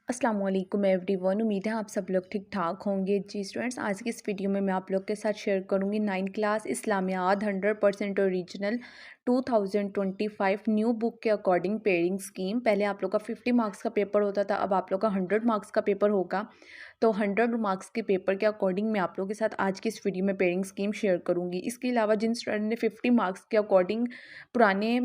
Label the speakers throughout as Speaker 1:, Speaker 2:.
Speaker 1: अस्सलाम वालेकुम एवरीवन। उम्मीद है आप सब लोग ठीक ठाक होंगे। जी स्टूडेंट्स, आज की इस वीडियो में मैं आप लोग के साथ शेयर करूंगी 9th class Islamiyat 100% original 2025 new book के अकॉर्डिंग पेयरिंग स्कीम। पहले आप लोग का 50 मार्क्स का पेपर होता था, अब आप लोग का 100 मार्क्स का पेपर होगा। तो 100 मार्क्स के पेपर के अकॉर्डिंग मैं आप लोगों के साथ आज की इस वीडियो में पेयरिंग स्कीम शेयर करूंगी। इसके अलावा जिन स्टूडेंट ने 50 मार्क्स के अकॉर्डिंग पुराने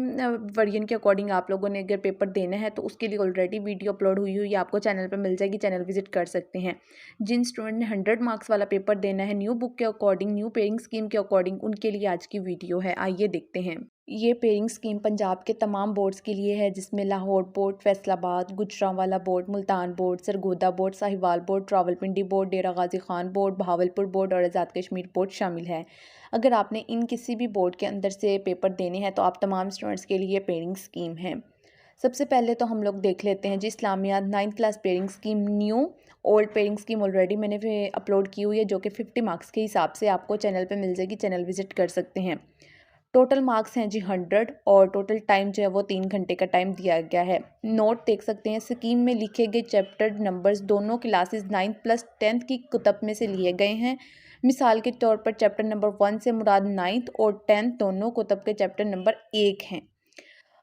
Speaker 1: वर्जन के अकॉर्डिंग आप लोगों ने अगर पेपर देना है तो उसके लिए ऑलरेडी वीडियो अपलोड हुई हुई आपको चैनल पर मिल जाएगी, चैनल विजिट कर सकते हैं। जिन स्टूडेंट ने 100 मार्क्स वाला पेपर देना है न्यू बुक के अकॉर्डिंग, न्यू पेयरिंग स्कीम के अकॉर्डिंग, उनके लिए आज की वीडियो है। आइए देखते हैं। ये पेयरिंग स्कीम पंजाब के तमाम बोर्ड्स के लिए है, जिसमें Lahore board, Faisalabad, Gujranwala board, Multan board, Sargodha board, Sahiwal board, Rawalpindi board, Dera Ghazi Khan board, Bahawalpur board और आज़ाद कश्मीर बोर्ड शामिल है। अगर आपने इन किसी भी बोर्ड के अंदर से पेपर देने हैं तो आप तमाम स्टूडेंट्स के लिए पेयरिंग स्कीम है। सबसे पहले तो हम लोग देख लेते हैं जी इस्लामियात 9th class pairing scheme new. Old pairing scheme already मैंने अपलोड की हुई है, जो कि 50 मार्क्स के हिसाब से आपको चैनल पे मिल जाएगी, चैनल विजिट कर सकते हैं। टोटल मार्क्स हैं जी 100 और टोटल टाइम जो है वो 3 घंटे का टाइम दिया गया है। नोट देख सकते हैं, स्कीम में लिखे गए चैप्टर नंबर्स दोनों क्लासेस 9th प्लस 10th की कुतब में से लिए गए हैं। मिसाल के तौर पर चैप्टर नंबर 1 से मुराद 9th और 10th दोनों कुतब के चैप्टर नंबर 1 हैं।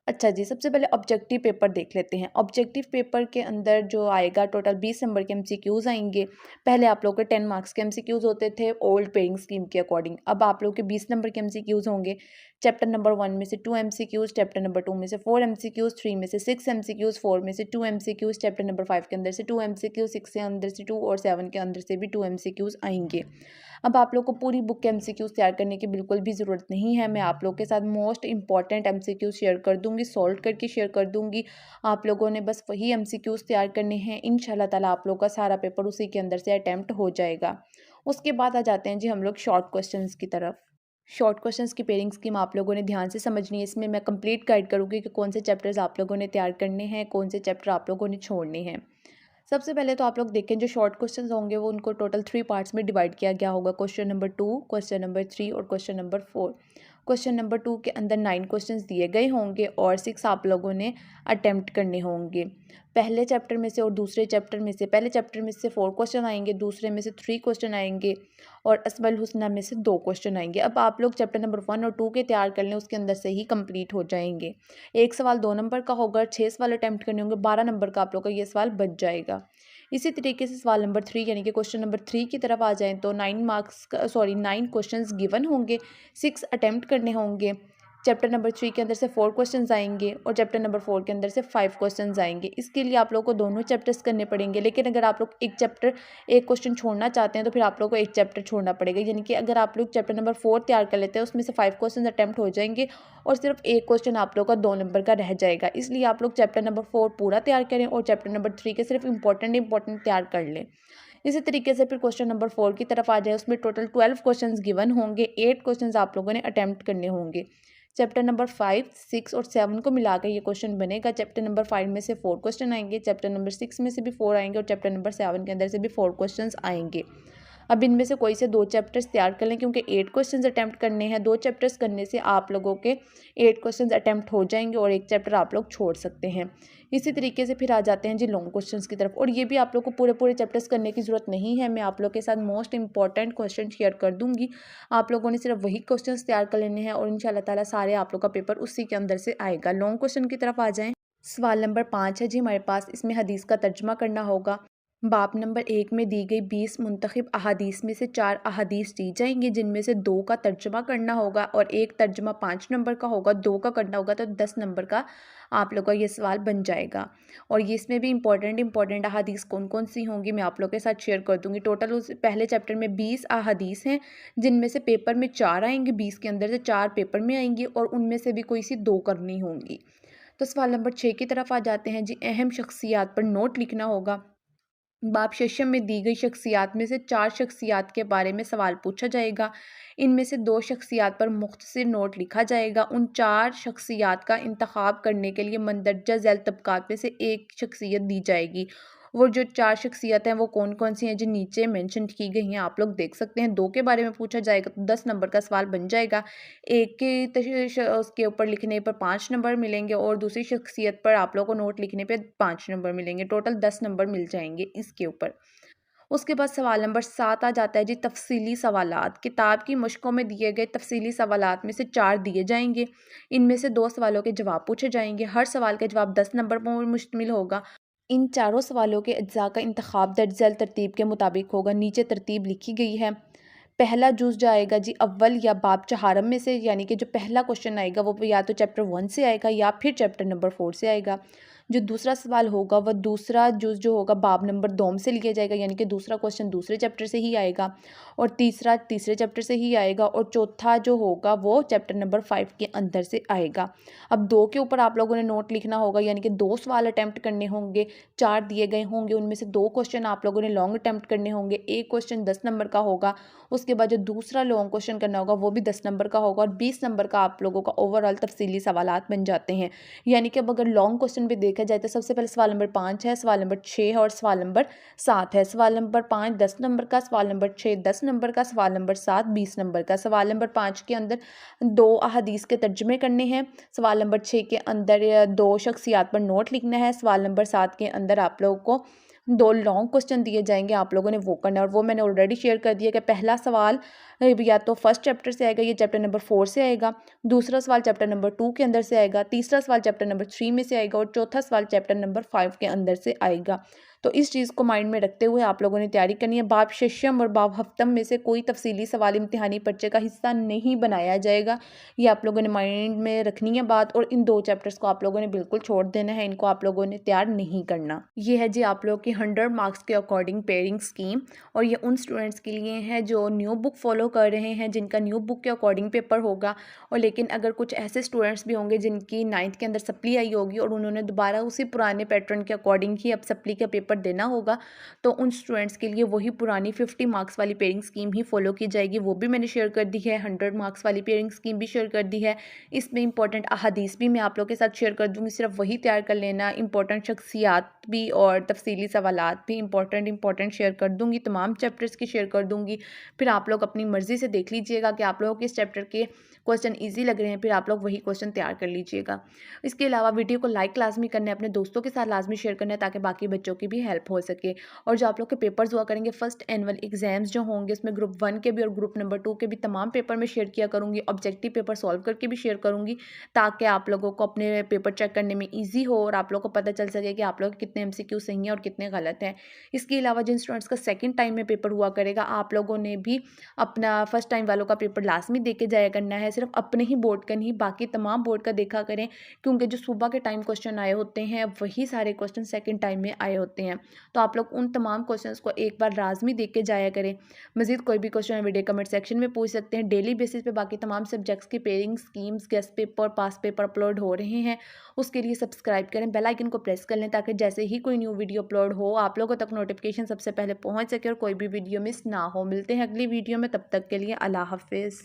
Speaker 1: अच्छा जी, सबसे पहले ऑब्जेक्टिव पेपर देख लेते हैं। ऑब्जेक्टिव पेपर के अंदर जो आएगा टोटल 20 नंबर के एमसीक्यूज़ आएंगे। पहले आप लोग के 10 मार्क्स के एमसीक्यूज़ होते थे ओल्ड पेयरिंग स्कीम के अकॉर्डिंग, अब आप लोग के 20 नंबर के एमसीक्यूज़ होंगे। चैप्टर नंबर 1 में से 2 एमसीक्यूज़, चैप्टर नंबर 2 में से 4 एमसीक्यूज़, 3 में से 6 एमसीक्यूज़, 4 में से 2 एमसीक्यूज़, चैप्टर नंबर 5 के अंदर से 2 एमसीक्यूज़, 6 के अंदर से 2 और 7 के अंदर से भी 2 एमसीक्यूज़ आएंगे। अब आप लोग को पूरी बुक के एमसीक्यूज़ तैयार करने की बिल्कुल भी ज़रूरत नहीं है। मैं आप लोग के साथ मोस्ट इंपॉर्टेंट एमसीक्यूज़ शेयर कर दूँगी, सॉल्व करके शेयर कर दूँगी। आप लोगों ने बस वही एमसीक्यूज़ तैयार करने हैं। इंशाल्लाह ताला आप लोग का सारा पेपर उसी के अंदर से अटैम्प्ट हो जाएगा। उसके बाद आ जाते हैं जी हम लोग शॉर्ट क्वेश्चंस की तरफ। शॉर्ट क्वेश्चंस की पेयरिंग स्कीम आप लोगों ने ध्यान से समझनी है। इसमें मैं कंप्लीट गाइड करूँगी कि कौन से चैप्टर्स आप लोगों ने तैयार करने हैं, कौन से चैप्टर आप लोगों ने छोड़ने हैं। सबसे पहले तो आप लोग देखें, जो शॉर्ट क्वेश्चंस होंगे वो उनको टोटल 3 पार्ट्स में डिवाइड किया गया होगा। क्वेश्चन नंबर 2, क्वेश्चन नंबर 3 और क्वेश्चन नंबर 4। क्वेश्चन नंबर 2 के अंदर 9 क्वेश्चंस दिए गए होंगे और 6 आप लोगों ने अटेम्प्ट करने होंगे। पहले चैप्टर में से और दूसरे चैप्टर में से, पहले चैप्टर में से 4 क्वेश्चन आएंगे, दूसरे में से 3 क्वेश्चन आएंगे और असमाउल हुस्ना में से 2 क्वेश्चन आएंगे। अब आप लोग चैप्टर नंबर 1 और 2 के तैयार कर लें, उसके अंदर से ही कंप्लीट हो जाएंगे। एक सवाल 2 नंबर का होगा, 6 सवाल अटैम्प्ट करने होंगे, 12 नंबर का आप लोग का ये सवाल बच जाएगा। इसी तरीके से सवाल नंबर 3 यानी कि क्वेश्चन नंबर 3 की तरफ आ जाएँ तो 9 क्वेश्चंस गिवन होंगे, 6 अटेम्प्ट करने होंगे। चैप्टर नंबर 3 के अंदर से 4 क्वेश्चंस आएंगे और चैप्टर नंबर 4 के अंदर से 5 क्वेश्चंस आएंगे। इसके लिए आप लोग को दोनों चैप्टर्स करने पड़ेंगे, लेकिन अगर आप लोग एक क्वेश्चन छोड़ना चाहते हैं तो फिर आप लोग को एक चैप्टर छोड़ना पड़ेगा। यानी कि अगर आप लोग चैप्टर नंबर 4 तैयार कर लेते हैं, उसमें से 5 क्वेश्चन अटेम्प्ट हो जाएंगे और सिर्फ एक क्वेश्चन आप लोग का 2 नंबर का रह जाएगा। इसलिए आप लोग चैप्टर नंबर 4 पूरा तैयार करें और चैप्टर नंबर 3 के सिर्फ इंपॉर्टेंट तैयार कर लें। इसी तरीके से फिर क्वेश्चन नंबर 4 की तरफ आ जाए, उसमें टोटल 12 क्वेश्चंस गिवन होंगे, 8 क्वेश्चंस आप लोगों ने अटेम्प्ट करने होंगे। चैप्टर नंबर 5, 6 और 7 को मिलाकर ये क्वेश्चन बनेगा। चैप्टर नंबर 5 में से 4 क्वेश्चन आएंगे, चैप्टर नंबर 6 में से भी 4 आएंगे और चैप्टर नंबर 7 के अंदर से भी 4 क्वेश्चंस आएंगे। अब इनमें से कोई से 2 चैप्टर्स तैयार कर लें, क्योंकि 8 क्वेश्चंस अटेम्प्ट करने हैं। 2 चैप्टर्स करने से आप लोगों के 8 क्वेश्चंस अटेम्प्ट हो जाएंगे और एक चैप्टर आप लोग छोड़ सकते हैं। इसी तरीके से फिर आ जाते हैं जी लॉन्ग क्वेश्चंस की तरफ, और ये भी आप लोग को पूरे चैप्टर्स करने की ज़रूरत नहीं है। मैं आप लोग के साथ मोस्ट इंपॉर्टेंट क्वेश्चन शेयर कर दूंगी। आप लोगों ने सिर्फ वही क्वेश्चंस तैयार कर लेने हैं और इंशाल्लाह ताला सारे आप लोग का पेपर उसी के अंदर से आएगा। लॉन्ग क्वेश्चन की तरफ आ जाएँ। सवाल नंबर 5 है जी हमारे पास, इसमें हदीस का तर्जमा करना होगा। बाब नंबर 1 में दी गई 20 मुंतखब अहादीस में से 4 अहादीस दी जाएंगी, जिनमें से 2 का तर्जमा करना होगा और एक तर्जमा 5 नंबर का होगा, 2 का करना होगा तो 10 नंबर का आप लोग का ये सवाल बन जाएगा। और ये इसमें भी इंपॉर्टेंट अहादीस कौन कौन सी होंगी मैं आप लोग के साथ शेयर कर दूंगी। टोटल उस पहले चैप्टर में 20 अहादीस हैं, जिनमें से पेपर में 4 आएंगे, 20 के अंदर से 4 पेपर में आएंगी और उनमें से भी कोई सी 2 करनी होंगी। तो सवाल नंबर 6 की तरफ आ जाते हैं जी। अहम शख्सियात पर नोट लिखना होगा। बाब शेशम में दी गई शख्सियात में से 4 शख्सियात के बारे में सवाल पूछा जाएगा। इनमें से 2 शख्सियात पर मुख्तसर नोट लिखा जाएगा। उन 4 शख्सियात का इंतखाब करने के लिए मंदरजा झैल तबकात में से एक शख्सियत दी जाएगी। वो जो 4 शख्सियत हैं वो कौन-कौन सी हैं जो नीचे मेंशन की गई हैं आप लोग देख सकते हैं। 2 के बारे में पूछा जाएगा तो 10 नंबर का सवाल बन जाएगा। 1 के उसके ऊपर लिखने पर 5 नंबर मिलेंगे और दूसरी शख्सियत पर आप लोगों को नोट लिखने पे 5 नंबर मिलेंगे। टोटल 10 नंबर मिल जाएंगे इसके ऊपर। उसके बाद सवाल नंबर 7 आ जाता है जी तफ़सीली सवालात। किताब की मशकों में दिए गए तफ़सीली सवालात में से 4 दिए जाएँगे। इनमें से 2 सवालों के जवाब पूछे जाएँगे। हर सवाल का जवाब 10 नंबर पर मुश्तमिल होगा। इन चारों सवालों के अज्जा का इंतखाब दर्ज झैल तरतीब के मुताबिक होगा। नीचे तरतीब लिखी गई है। पहला जुज़ जाएगा जी अव्वल या बाब चहारम में से, यानी कि जो पहला क्वेश्चन आएगा वो या तो चैप्टर 1 से आएगा या फिर चैप्टर नंबर 4 से आएगा। जो दूसरा सवाल होगा वह दूसरा जुज़ जो होगा बाब नंबर 2 से लिया जाएगा, यानी कि दूसरा क्वेश्चन दूसरे चैप्टर से ही आएगा और तीसरा तीसरे चैप्टर से ही आएगा और चौथा जो होगा वो चैप्टर नंबर 5 के अंदर से आएगा। अब 2 के ऊपर आप लोगों ने नोट लिखना होगा, यानी कि 2 सवाल अटैम्प्ट करने होंगे। 4 दिए गए होंगे, उनमें से 2 क्वेश्चन आप लोगों ने लॉन्ग अटैम्प्ट करने होंगे। एक क्वेश्चन 10 नंबर का होगा। उसके बाद जो दूसरा लॉन्ग क्वेश्चन करना होगा वो भी 10 नंबर का होगा और 20 नंबर का आप लोगों का ओवरऑल तफसीली सवालात बन जाते हैं। यानी कि अब अगर लॉन्ग क्वेश्चन भी देखा जाए तो सबसे पहले सवाल नंबर 5 है, सवाल नंबर 6 है और सवाल नंबर 7 है। सवाल नंबर 5 10 नंबर का, सवाल नंबर 6 10 नंबर का, सवाल नंबर 7 20 नंबर का। सवाल नंबर 5 के अंदर 2 अहादीस के तर्जुमे करने हैं। सवाल नंबर 6 के अंदर 2 शख्सियात पर नोट लिखना है। सवाल नंबर 7 के अंदर आप लोगों को 2 लॉन्ग क्वेश्चन दिए जाएंगे, आप लोगों ने वो करना है और वो मैंने ऑलरेडी शेयर कर दिया कि पहला सवाल या तो फर्स्ट चैप्टर से आएगा, ये चैप्टर नंबर 4 से आएगा। दूसरा सवाल चैप्टर नंबर 2 के अंदर से आएगा। तीसरा सवाल चैप्टर नंबर 3 में से आएगा और चौथा सवाल चैप्टर नंबर 5 के अंदर से आएगा। तो इस चीज़ को माइंड में रखते हुए आप लोगों ने तैयारी करनी है। बाब शशम और बाब हफ्तम में से कोई तफसीली सवाल इम्तिहानी पर्चे का हिस्सा नहीं बनाया जाएगा। ये आप लोगों ने माइंड में रखनी है बात और इन 2 चैप्टर्स को आप लोगों ने बिल्कुल छोड़ देना है, इनको आप लोगों ने तैयार नहीं करना। ये है जी आप लोग की 100 मार्क्स के अकॉर्डिंग पेयरिंग स्कीम और ये उन स्टूडेंट्स के लिए है जो न्यू बुक फॉलो कर रहे हैं, जिनका न्यू बुक के अकॉर्डिंग पेपर होगा। और लेकिन अगर कुछ ऐसे स्टूडेंट्स भी होंगे जिनकी 9th के अंदर सप्ली आई होगी और उन्होंने दोबारा उसी पुराने पैटर्न के अकॉर्डिंग ही अब सप्ली का पेपर देना होगा, तो उन स्टूडेंट्स के लिए वही पुरानी 50 मार्क्स वाली पेयरिंग स्कीम ही फॉलो की जाएगी। वो भी मैंने शेयर कर दी है। 100 मार्क्स वाली पेयरिंग स्कीम भी शेयर कर दी है। इसमें इंपॉर्टेंट अहादीस भी मैं आप लोग के साथ शेयर कर दूँगी, सिर्फ वही तैयार कर लेना। इंपॉर्टेंट शख्सियात भी और तफसीली सवालात भी इंपॉर्टेंट शेयर कर दूँगी, तमाम चैप्टर्स की शेयर कर दूँगी। फिर आप लोग अपनी मर्ज़ी से देख लीजिएगा कि आप लोगों को किस चैप्टर के क्वेश्चन ईजी लग रहे हैं, फिर आप लोग वही क्वेश्चन तैयार कर लीजिएगा। इसके अलावा वीडियो को लाइक लाजमी करना है, अपने दोस्तों के साथ लाजमी शेयर करना है ताकि बाकी बच्चों की भी हेल्प हो सके। और जो आप लोग के पेपर्स हुआ करेंगे फर्स्ट एनुअल एग्जाम्स जो होंगे उसमें ग्रुप 1 के भी और ग्रुप नंबर 2 के भी तमाम पेपर में शेयर किया करूँगी। ऑब्जेक्टिव पेपर सॉल्व करके भी शेयर करूँगी ताकि आप लोगों को अपने पेपर चेक करने में ईजी हो और आप लोग को पता चल सके कि आप लोग कितने MCQ सही हैं और कितने गलत हैं। इसके अलावा जिन स्टूडेंट्स का सेकंड टाइम में पेपर हुआ करेगा, आप लोगों ने भी अपना फर्स्ट टाइम वालों का पेपर लाजमी दे के जाया करना है। सिर्फ अपने ही बोर्ड का नहीं, बाकी तमाम बोर्ड का देखा करें, क्योंकि जो सुबह के टाइम क्वेश्चन आए होते हैं वही सारे क्वेश्चन सेकंड टाइम में आए होते हैं। तो आप लोग उन तमाम क्वेश्चंस को एक बार लाजमी देख के जाया करें। मज़ीद कोई भी क्वेश्चन वीडियो कमेंट सेक्शन में पूछ सकते हैं। डेली बेसिस पे बाकी तमाम सब्जेक्ट्स की पेयरिंग स्कीम्स, गेस्ट पेपर, पास पेपर अपलोड हो रहे हैं। उसके लिए सब्सक्राइब करें, बेल आइकन को प्रेस कर लें ताकि जैसे ही कोई न्यू वीडियो अपलोड हो आप लोगों तक नोटिफिकेशन सबसे पहले पहुंच सके और कोई भी वीडियो मिस ना हो। मिलते हैं अगली वीडियो में, तब तक के लिए अल्लाह हाफिज़।